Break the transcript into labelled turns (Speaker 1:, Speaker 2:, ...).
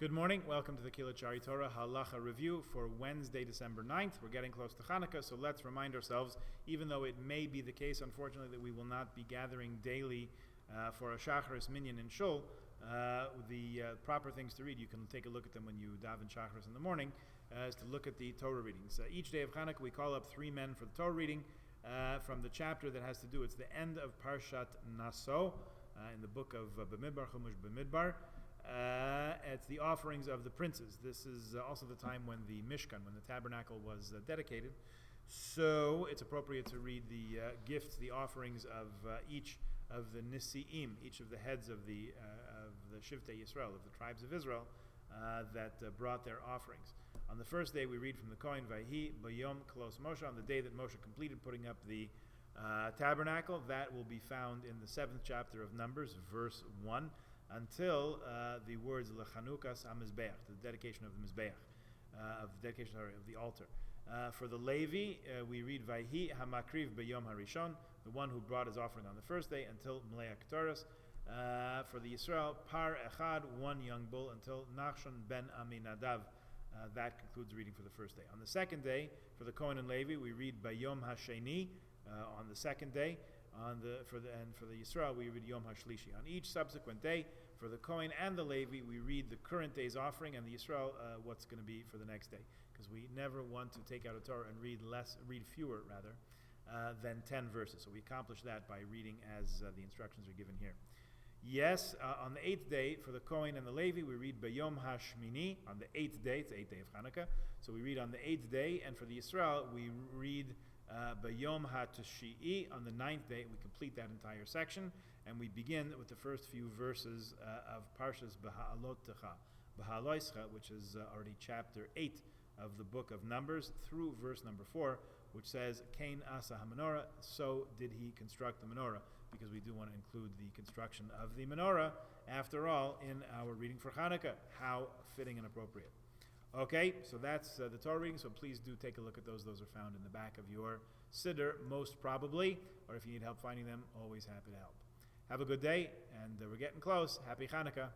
Speaker 1: Good morning. Welcome to the Kilat Shari Torah Halacha review for Wednesday, December 9th. We're getting close to Hanukkah, so let's remind ourselves, even though it may be the case, unfortunately, that we will not be gathering daily for a Shacharis minyan in Shul, the proper things to read, you can take a look at them when you daven Shacharis in the morning, is to look at the Torah readings. Each day of Hanukkah, we call up three men for the Torah reading from the chapter that has to do, it's the end of Parshat Naso, in the book of Bamidbar, Chumash Bamidbar. It's the offerings of the princes. This is also the time when the Mishkan, when the tabernacle was dedicated. So it's appropriate to read the gifts, the offerings of each of the Nisi'im, each of the heads of the Shivtei Yisrael, of the tribes of Israel, that brought their offerings. On the first day we read from the Kohen, Vayhi Bayom Klos Moshe, on the day that Moshe completed putting up the tabernacle. That will be found in the 7th chapter of Numbers, verse 1. Until the words Lechanukas HaMizbeach, the dedication of the Mizbeach, of the altar. For the Levi, we read Vayhi HaMakriv B'Yom HaRishon, the one who brought his offering on the first day, until Mlei HaKetoros. For the Yisrael, Par Echad, one young bull, until Nachshon ben Aminadav. That concludes the reading for the first day. On the second day, for the Kohen and Levi, we read Bayom HaSheni, on the second day. For the Yisrael, we read Yom HaShlishi. On each subsequent day, for the Kohen and the Levi, we read the current day's offering, and the Yisrael, what's going to be for the next day. Because we never want to take out a Torah and read fewer than 10 verses. So we accomplish that by reading as the instructions are given here. Yes, on the 8th day, for the Kohen and the Levi, we read Bayom HaShmini, on the 8th day, it's the 8th day of Hanukkah. So we read on the 8th day, and for the Yisrael, we read Bayom HaTashii, on the 9th day. We complete that entire section, and we begin with the first few verses of Parshas Beha'aloischa, which is already chapter 8 of the book of Numbers, through verse number 4, which says, Kain Asa HaMenorah, so did he construct the menorah, because we do want to include the construction of the menorah, after all, in our reading for Hanukkah. How fitting and appropriate. Okay, so that's the Torah reading, so please do take a look at those. Those are found in the back of your Siddur, most probably, or if you need help finding them, always happy to help. Have a good day, and we're getting close. Happy Hanukkah.